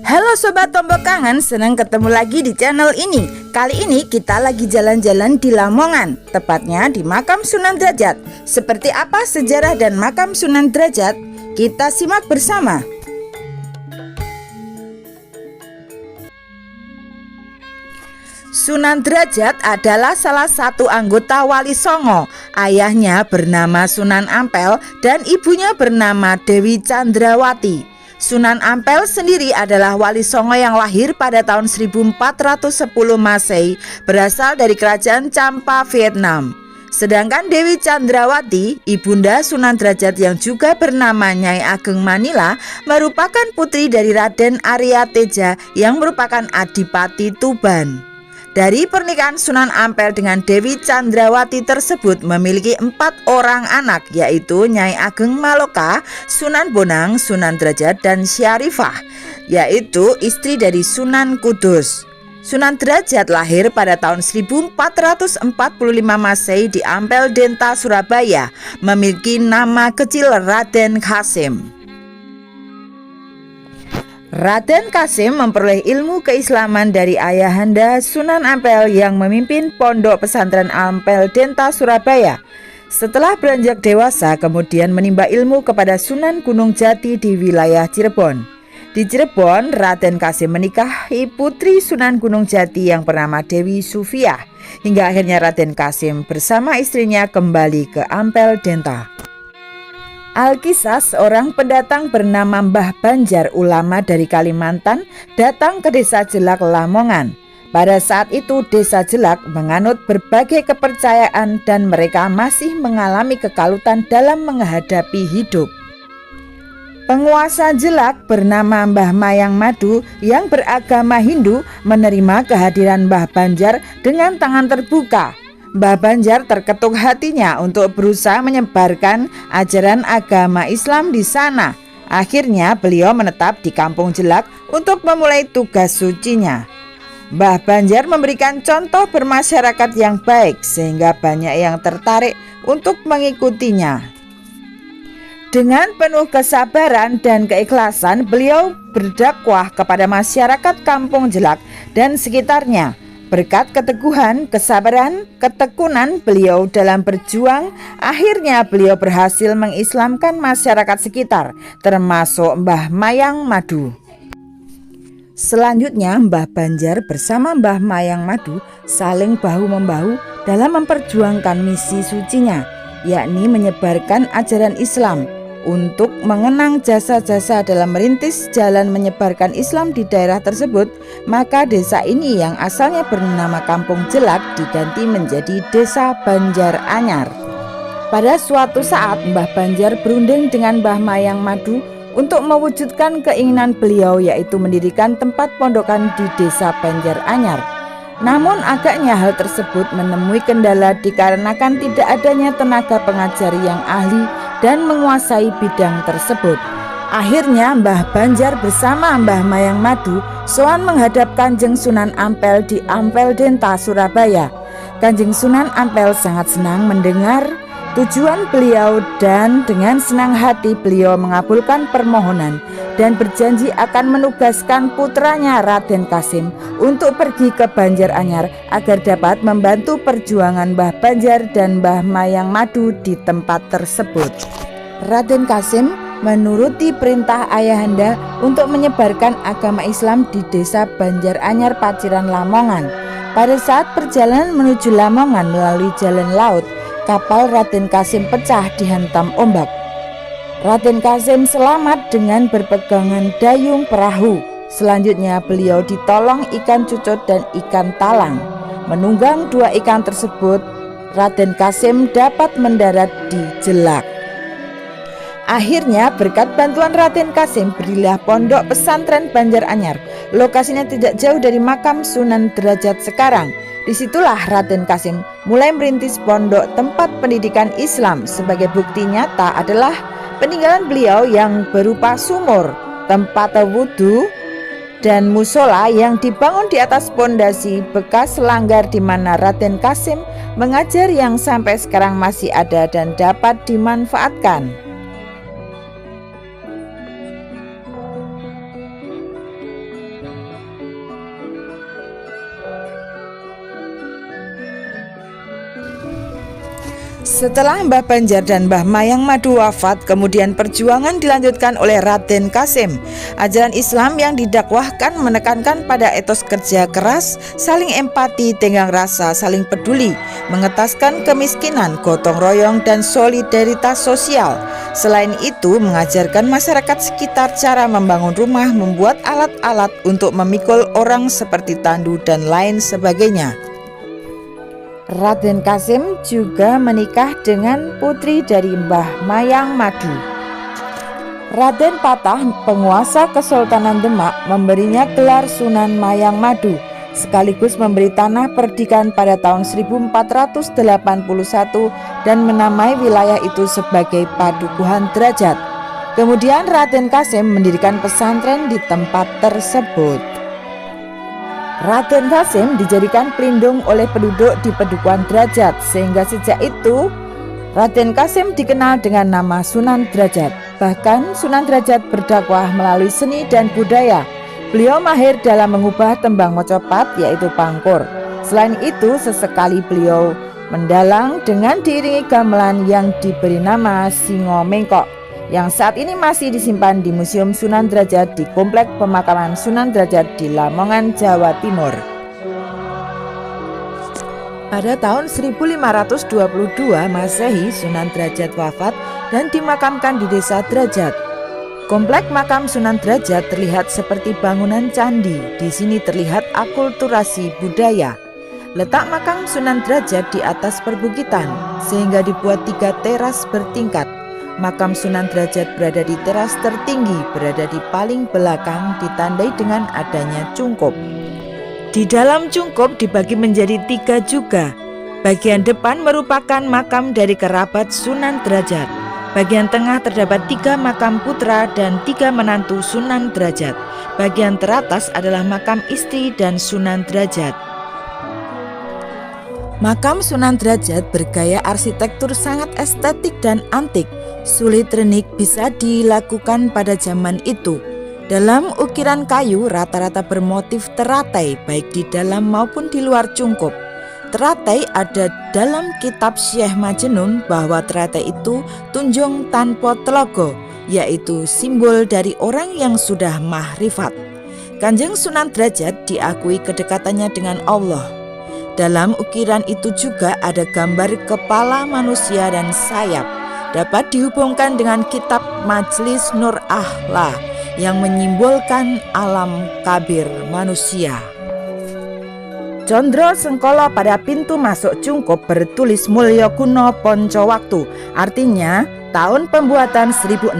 Halo Sobat Tombok Kangen, senang ketemu lagi di channel ini. Kali ini kita lagi jalan-jalan di Lamongan, tepatnya di makam Sunan Derajat. Seperti apa sejarah dan makam Sunan Derajat? Kita simak bersama. Sunan Derajat adalah salah satu anggota Wali Songo. Ayahnya bernama Sunan Ampel dan ibunya bernama Dewi Candrawati. Sunan Ampel sendiri adalah Wali Songo yang lahir pada tahun 1410 Masehi, berasal dari kerajaan Champa, Vietnam. Sedangkan Dewi Candrawati, ibunda Sunan Derajat yang juga bernama Nyai Ageng Manila, merupakan putri dari Raden Arya Teja yang merupakan Adipati Tuban. Dari pernikahan Sunan Ampel dengan Dewi Candrawati tersebut memiliki 4 orang anak, yaitu Nyai Ageng Maloka, Sunan Bonang, Sunan Derajat, dan Syarifah, yaitu istri dari Sunan Kudus. Sunan Derajat lahir pada tahun 1445 Masehi di Ampel Denta, Surabaya, memiliki nama kecil Raden Kasim. Raden Kasim memperoleh ilmu keislaman dari ayahanda Sunan Ampel yang memimpin pondok pesantren Ampel Denta, Surabaya. Setelah beranjak dewasa, kemudian menimba ilmu kepada Sunan Gunung Jati di wilayah Cirebon. Di Cirebon, Raden Kasim menikahi putri Sunan Gunung Jati yang bernama Dewi Sufiah, hingga akhirnya Raden Kasim bersama istrinya kembali ke Ampel Denta. Alkisah seorang pendatang bernama Mbah Banjar, ulama dari Kalimantan, datang ke desa Jelak, Lamongan. Pada saat itu desa Jelak menganut berbagai kepercayaan dan mereka masih mengalami kekalutan dalam menghadapi hidup. Penguasa Jelak bernama Mbah Mayang Madu yang beragama Hindu menerima kehadiran Mbah Banjar dengan tangan terbuka. Mbah Banjar terketuk hatinya untuk berusaha menyebarkan ajaran agama Islam di sana. Akhirnya beliau menetap di Kampung Jelak untuk memulai tugas sucinya. Mbah Banjar memberikan contoh bermasyarakat yang baik sehingga banyak yang tertarik untuk mengikutinya. Dengan penuh kesabaran dan keikhlasan, beliau berdakwah kepada masyarakat Kampung Jelak dan sekitarnya. Berkat keteguhan, kesabaran, ketekunan beliau dalam berjuang, akhirnya beliau berhasil mengislamkan masyarakat sekitar, termasuk Mbah Mayang Madu. Selanjutnya Mbah Banjar bersama Mbah Mayang Madu saling bahu-membahu dalam memperjuangkan misi sucinya, yakni menyebarkan ajaran Islam. Untuk mengenang jasa-jasa dalam merintis jalan menyebarkan Islam di daerah tersebut, maka desa ini yang asalnya bernama Kampung Jelak diganti menjadi Desa Banjar Anyar. Pada suatu saat Mbah Banjar berunding dengan Mbah Mayang Madu untuk mewujudkan keinginan beliau, yaitu mendirikan tempat pondokan di Desa Banjar Anyar. Namun agaknya hal tersebut menemui kendala dikarenakan tidak adanya tenaga pengajar yang ahli dan menguasai bidang tersebut. Akhirnya Mbah Banjar bersama Mbah Mayang Madu sowan menghadap Kanjeng Sunan Ampel di Ampel Denta, Surabaya. Kanjeng Sunan Ampel sangat senang mendengar tujuan beliau dan dengan senang hati beliau mengabulkan permohonan dan berjanji akan menugaskan putranya Raden Kasim untuk pergi ke Banjar Anyar agar dapat membantu perjuangan Mbah Banjar dan Mbah Mayang Madu di tempat tersebut. Raden Kasim menuruti perintah ayahanda untuk menyebarkan agama Islam di Desa Banjar Anyar, Paciran, Lamongan. Pada saat perjalanan menuju Lamongan melalui jalan laut, kapal Raden Kasim pecah dihantam ombak. Raden Kasim selamat dengan berpegangan dayung perahu. Selanjutnya beliau ditolong ikan cucut dan ikan talang. Menunggang 2 ikan tersebut, Raden Kasim dapat mendarat di Jelak. Akhirnya berkat bantuan Raden Kasim berdirilah pondok pesantren Banjar Anyar. Lokasinya tidak jauh dari makam Sunan Derajat sekarang. Disitulah Raden Kasim mulai merintis pondok tempat pendidikan Islam. Sebagai bukti nyata adalah peninggalan beliau yang berupa sumur, tempat wudhu, dan musola yang dibangun di atas pondasi bekas langgar di mana Raden Kasim mengajar, yang sampai sekarang masih ada dan dapat dimanfaatkan. Setelah Mbah Banjar dan Mbah Mayang Madu wafat, kemudian perjuangan dilanjutkan oleh Raden Kasim. Ajaran Islam yang didakwahkan menekankan pada etos kerja keras, saling empati, tenggang rasa, saling peduli, mengetaskan kemiskinan, gotong royong, dan solidaritas sosial. Selain itu, mengajarkan masyarakat sekitar cara membangun rumah, membuat alat-alat untuk memikul orang seperti tandu dan lain sebagainya. Raden Kasim juga menikah dengan putri dari Mbah Mayang Madu. Raden Patah, penguasa Kesultanan Demak, memberinya gelar Sunan Mayang Madu, sekaligus memberi tanah perdikan pada tahun 1481 dan menamai wilayah itu sebagai Padukuhan Derajat. Kemudian Raden Kasim mendirikan pesantren di tempat tersebut. Raden Kasim dijadikan pelindung oleh penduduk di Padukuhan Derajat, sehingga sejak itu Raden Kasim dikenal dengan nama Sunan Derajat. Bahkan Sunan Derajat berdakwah melalui seni dan budaya. Beliau mahir dalam mengubah tembang mocopat, yaitu pangkur. Selain itu, sesekali beliau mendalang dengan diiringi gamelan yang diberi nama Singo Mengkok, yang saat ini masih disimpan di Museum Sunan Derajat di Komplek Pemakaman Sunan Derajat di Lamongan, Jawa Timur. Pada tahun 1522 Masehi, Sunan Derajat wafat dan dimakamkan di Desa Derajat. Komplek makam Sunan Derajat terlihat seperti bangunan candi. Di sini terlihat akulturasi budaya. Letak makam Sunan Derajat di atas perbukitan, sehingga dibuat 3 teras bertingkat. Makam Sunan Derajat berada di teras tertinggi, berada di paling belakang, ditandai dengan adanya cungkup. Di dalam cungkup dibagi menjadi 3 juga. Bagian depan merupakan makam dari kerabat Sunan Derajat. Bagian tengah terdapat 3 makam putra dan 3 menantu Sunan Derajat. Bagian teratas adalah makam istri dan Sunan Derajat. Makam Sunan Derajat bergaya arsitektur sangat estetik dan antik. Sulit renik bisa dilakukan pada zaman itu. Dalam ukiran kayu rata-rata bermotif teratai, baik di dalam maupun di luar cungkup. Teratai ada dalam kitab Syekh Majnun bahwa teratai itu tunjung tanpa telogo, yaitu simbol dari orang yang sudah mahrifat. Kanjeng Sunan Derajat diakui kedekatannya dengan Allah. Dalam ukiran itu juga ada gambar kepala manusia dan sayap. Dapat dihubungkan dengan kitab Majlis Nur Ahla yang menyimbolkan alam kabir manusia. Condro Sengkolo pada pintu masuk cungkup bertulis Mulya Kuno Ponco Waktu, artinya tahun pembuatan 1609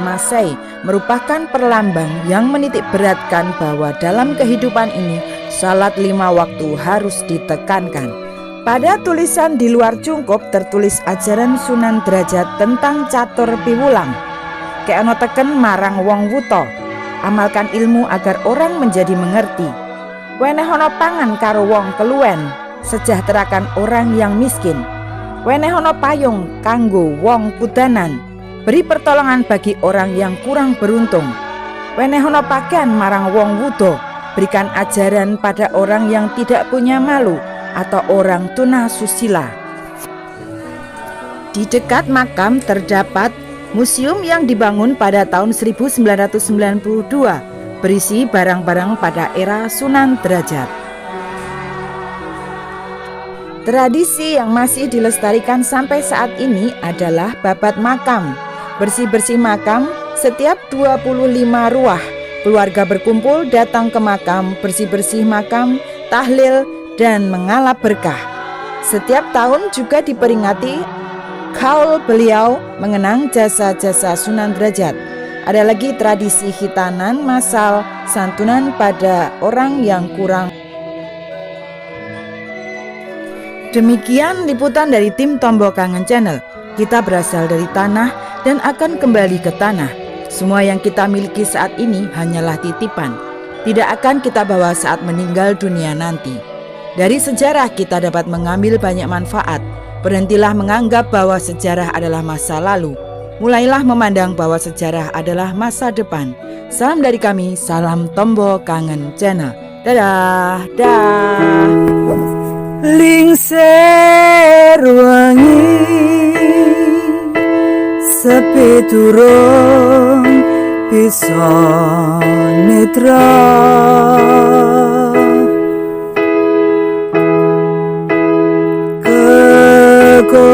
Masehi, merupakan perlambang yang menitik beratkan bahwa dalam kehidupan ini salat 5 waktu harus ditekankan. Pada tulisan di luar cungkup tertulis ajaran Sunan Derajat tentang catur piwulang. Keano teken marang wong wuto, amalkan ilmu agar orang menjadi mengerti. Wenehono pangan karo wong keluwen, sejahterakan orang yang miskin. Wenehono payung kanggo wong kudanan, beri pertolongan bagi orang yang kurang beruntung. Wenehono pakaian marang wong wudo, berikan ajaran pada orang yang tidak punya malu atau orang tuna susila. Di dekat makam terdapat museum yang dibangun pada tahun 1992, berisi barang-barang pada era Sunan Derajat. Tradisi yang masih dilestarikan sampai saat ini adalah babat makam. Bersih-bersih makam setiap 25 ruah. Keluarga berkumpul datang ke makam, bersih-bersih makam, tahlil, dan mengalap berkah. Setiap tahun juga diperingati kaul beliau mengenang jasa-jasa Sunan Derajat. Ada lagi tradisi khitanan massal, santunan pada orang yang kurang. Demikian liputan dari tim Tombo Kangen Channel. Kita berasal dari tanah dan akan kembali ke tanah. Semua yang kita miliki saat ini hanyalah titipan. Tidak akan kita bawa saat meninggal dunia nanti. Dari sejarah kita dapat mengambil banyak manfaat. Berhentilah menganggap bahwa sejarah adalah masa lalu. Mulailah memandang bahwa sejarah adalah masa depan. Salam dari kami, salam Tombo Kangen Channel. Dadah, dah. Lingser wangi sepi durung bisa netra, kegoda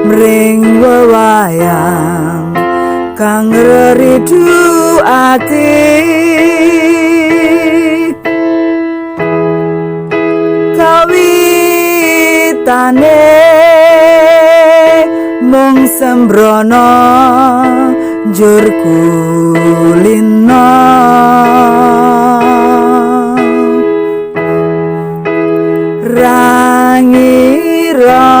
mring wewayang kang ngeridu ati, kawitane mung sembrono njur kulino, ra ngira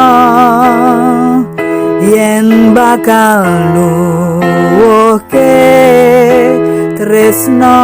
yen bakal nuwuhke tresno.